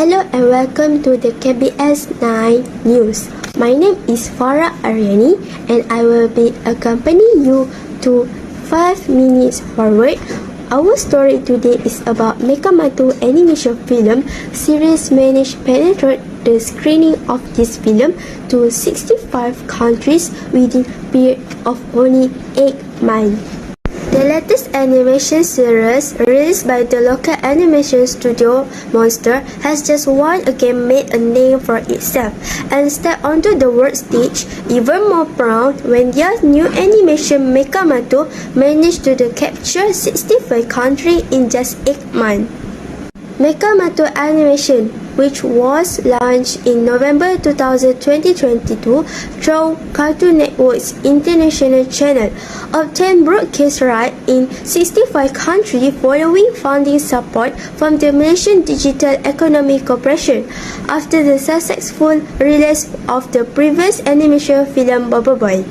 Hello and welcome to the KBS 9 News. My name is Farah Aryani and I will be accompanying you to 5 minutes forward. Our story today is about Mekamatu animation film series managed penetrate the screening of this film to 65 countries within a period of only 8 months. The latest animation series, released by the local animation studio Monster, has just once again made a name for itself and stepped onto the world stage, even more proud when their new animation Mekamatu managed to capture 65 countries in just 8 months. Mekamatu Animation, which was launched in November 2022 through Cartoon Network's international channel, obtained broadcast rights in 65 countries following funding support from the Malaysian Digital Economy Corporation after the successful release of the previous animation film Bubble Boy.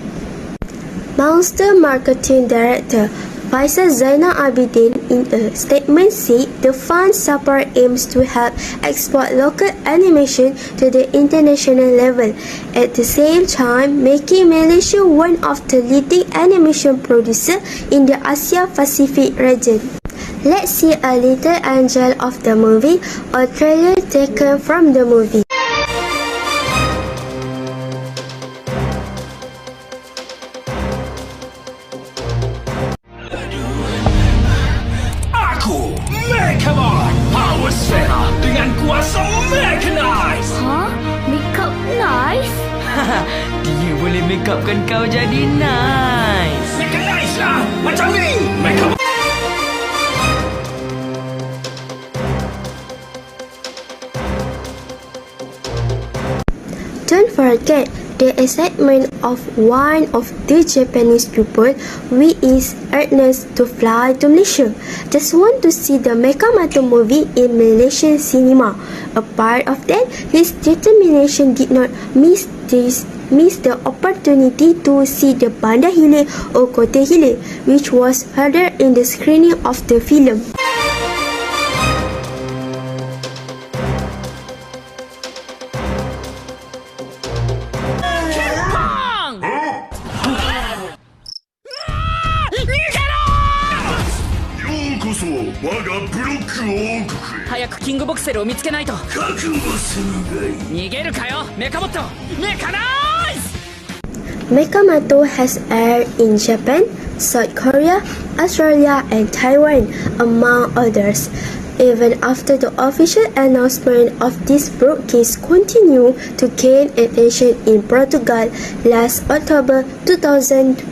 Monster Marketing Director Faisal Zainal Abidin in a statement said the fund support aims to help export local animation to the international level, at the same time making Malaysia one of the leading animation producers in the Asia Pacific region. Let's see a little angel of the movie, a trailer taken from the movie. Dengan kuasa Mechanize. Hah? Makeup nice? Dia boleh make upkan kau jadi nice. Mechanize lah. Macam ni. Make up. Don't forget the excitement of one of the Japanese people who is earnest to fly to Malaysia. Just want to see the Mekamatu movie in Malaysian cinema. A part of that, his determination did not miss the opportunity to see the Bandar Hilir or Kota Hilir, which was heard in the screening of the film. Mekamatu has aired in Japan, South Korea, Australia and Taiwan, among others. Even after the official announcement of this broadcast continued to gain attention in Portugal last October 2022,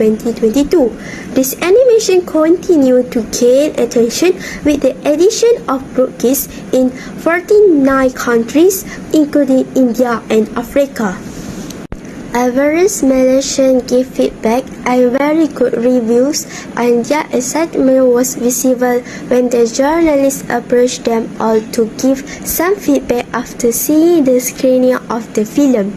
this animation continued to gain attention with the addition of broadcasts in 49 countries, including India and Africa. Average Malaysians gave feedback and very good reviews, and their excitement was visible when the journalists approached them all to give some feedback after seeing the screening of the film.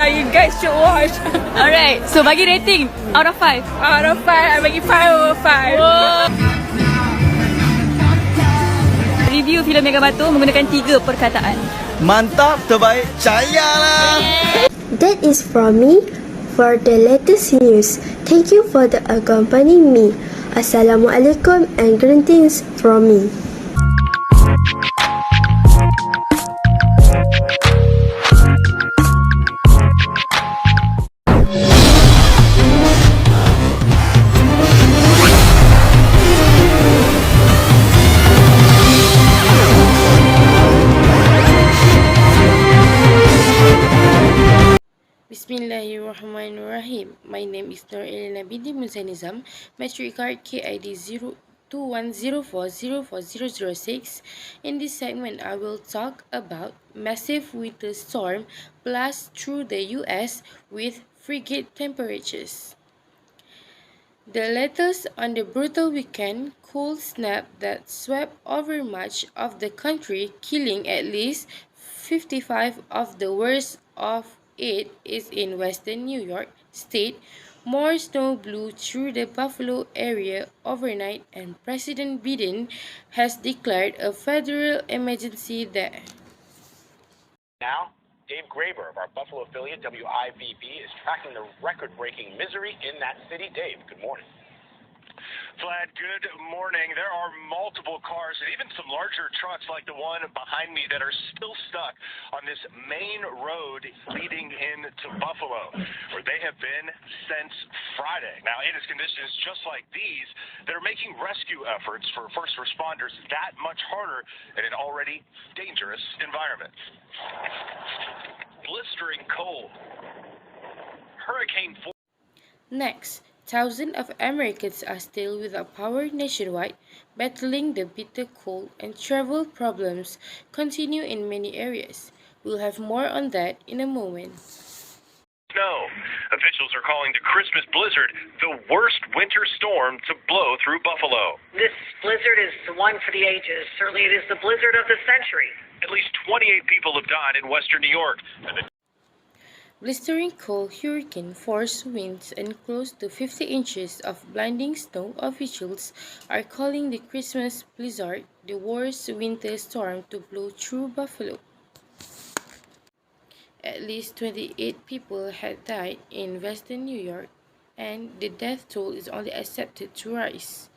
You guys should watch. Alright, so bagi rating out of 5. Out of 5, I bagi 5/5. Whoa. Review filem Mekamatu menggunakan 3 perkataan. Mantap, terbaik, cayalah. That is from me for the latest news. Thank you for the accompanying me. Assalamualaikum and greetings from me. Bismillahirrahmanirrahim. My name is Nur Elena binti Musa Nizam, matric card KID 0210404006. In this segment, I will talk about massive winter storm blast through the US with frigid temperatures. The latest on the brutal weekend cold snap that swept over much of the country, killing at least 55 of the worst of it is in western New York State, More snow blew through the Buffalo area overnight, and President Biden has declared a federal emergency there. Now, Dave Graber of our Buffalo affiliate WIVB is tracking the record-breaking misery in that city. Dave, good morning. Vlad, good morning. There are multiple cars and even some larger trucks like the one behind me that are still stuck on this main road leading into Buffalo, where they have been since Friday. Now, it is conditions just like these that are making rescue efforts for first responders that much harder in an already dangerous environment. Blistering cold. Hurricane force. Next, thousands of Americans are still without power nationwide, battling the bitter cold, and travel problems continue in many areas. We'll have more on that in a moment. Snow. Officials are calling the Christmas blizzard the worst winter storm to blow through Buffalo. This blizzard is one for the ages. Certainly it is the blizzard of the century. At least 28 people have died in western New York. Blistering cold, hurricane-force winds, and close to 50 inches of blinding snow. Officials are calling the Christmas blizzard the worst winter storm to blow through Buffalo. At least 28 people had died in western New York, and the death toll is only expected to rise.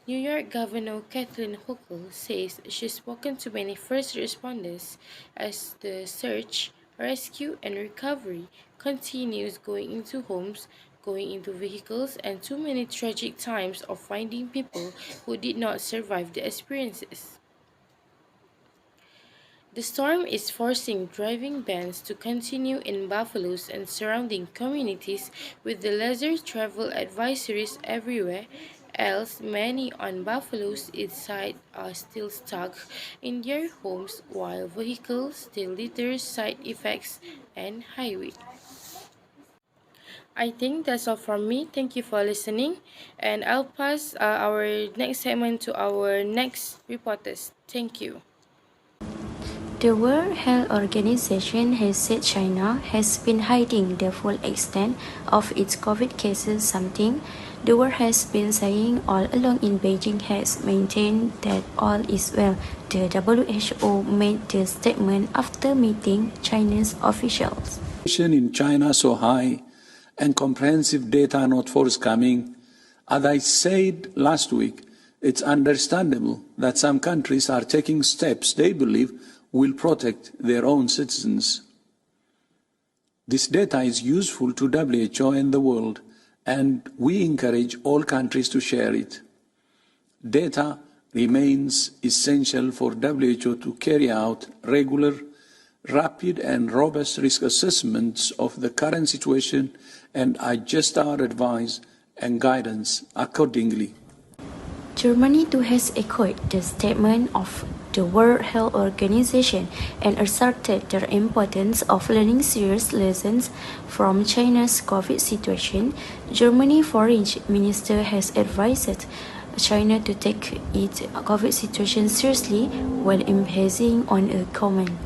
New York Governor Kathleen Hochul says she's spoken to many first responders as the search, rescue, and recovery continues, going into homes, going into vehicles, and too many tragic times of finding people who did not survive the experiences. The storm is forcing driving bans to continue in Buffalo's and surrounding communities, with the lesser travel advisories everywhere else. Many on Buffalo's east side are still stuck in their homes, while vehicles still litter side effects and highway. I think that's all from me. Thank you for listening, and I'll pass our next segment to our next reporters. Thank you. The World Health Organization has said China has been hiding the full extent of its COVID cases, something the world has been saying all along. In Beijing has maintained that all is well. The WHO made the statement after meeting Chinese officials. In China so high and comprehensive data not forthcoming. As I said last week, it's understandable that some countries are taking steps they believe will protect their own citizens. This data is useful to WHO and the world, and we encourage all countries to share it. Data remains essential for WHO to carry out regular, rapid and robust risk assessments of the current situation and adjust our advice and guidance accordingly. Germany too has echoed the statement of the World Health Organization and asserted the importance of learning serious lessons from China's COVID situation. Germany Foreign Minister has advised China to take its COVID situation seriously while emphasizing on a common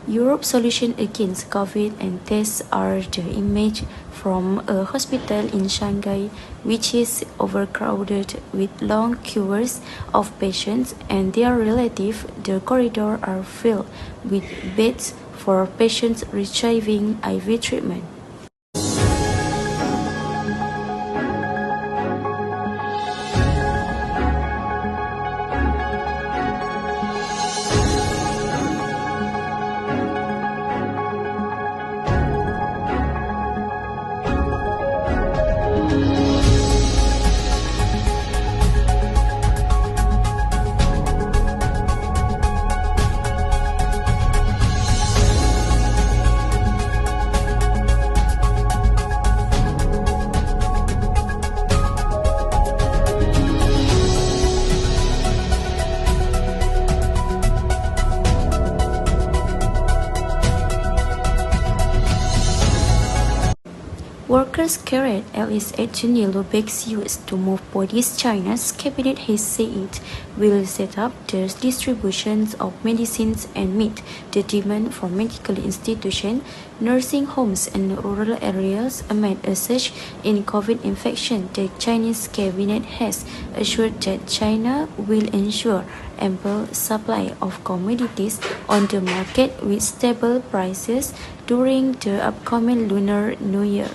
Europe solution against COVID, and tests are the image from a hospital in Shanghai which is overcrowded with long queues of patients and their relatives. The corridors are filled with beds for patients receiving IV treatment. has carried at least 18 yellow bags used to move bodies. China's cabinet has said it will set up the distributions of medicines and meet the demand for medical institutions, nursing homes and rural areas amid a surge in COVID infection. The Chinese cabinet has assured that China will ensure ample supply of commodities on the market with stable prices during the upcoming Lunar New Year.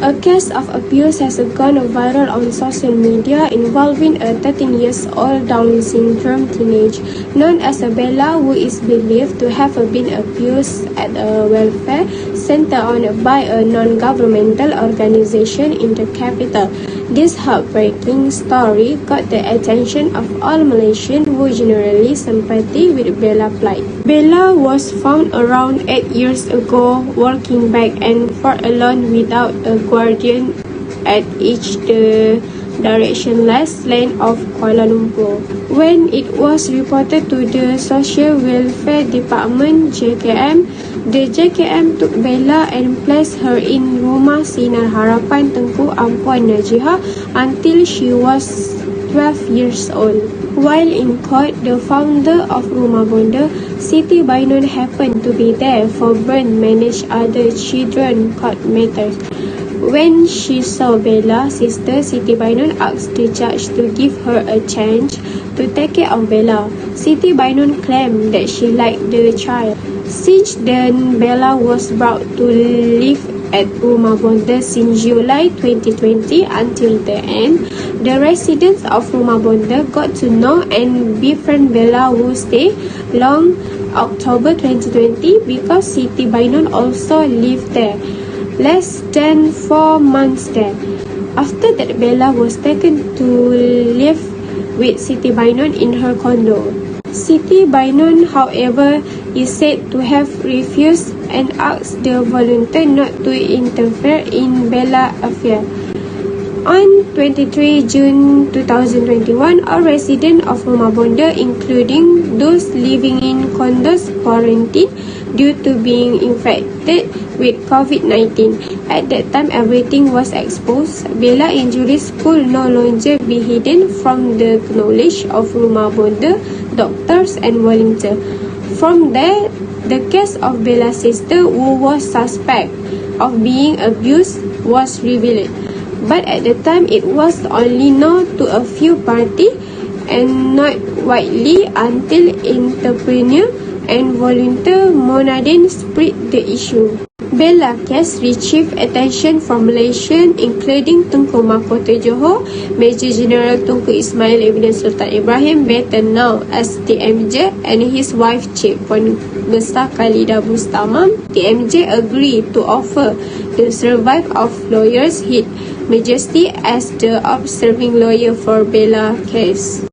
A case of abuse has gone viral on social media involving a 13-year-old Down syndrome teenage known as Bella, who is believed to have been abused at a welfare center owned by a non-governmental organization in the capital. This heartbreaking story got the attention of all Malaysians who generally sympathy with Bella's plight. Bella was found around 8 years ago walking back and forth alone without a guardian at each the directionless lane of Kuala Lumpur. When it was reported to the Social Welfare Department JKM, the JKM took Bella and placed her in Rumah Sinar Harapan Tengku Ampuan Najihah until she was 12 years old. While in court, the founder of Rumah Bonda, Siti Bainon, happened to be there for Burn managed other children court matters. When she saw Bella's sister, Siti Bainon asked the judge to give her a chance to take care of Bella. Siti Bainon claimed that she liked the child. Since then, Bella was brought to live at Rumah Bonda since July 2020 until the end. The residents of Rumah Bonda got to know and befriend Bella, who stayed long October 2020 because Siti Bainon also lived there. Less than 4 months there. After that, Bella was taken to live with Siti Bainon in her condo. Siti Bainon, however, is said to have refused and asked the volunteer not to interfere in Bella's affair. On 23 June 2021, all residents of Rumah Bonda, including those living in condos, quarantined due to being infected with COVID-19. At that time, everything was exposed. Bella's injuries could no longer be hidden from the knowledge of Rumah Bonda doctors and volunteers. From there, the case of Bella's sister, who was suspect of being abused, was revealed. But at the time, it was only known to a few parties and not widely until entrepreneur and volunteer Monadin spread the issue. Bella case received attention from Malaysians including Tunku Mahkota Johor, Major General Tunku Ismail Ibn Sultan Ibrahim, better known as TMJ, and his wife Cik Puan Besar Khalidah Bustamam. TMJ agreed to offer the service of lawyers His Majesty as the observing lawyer for Bella case.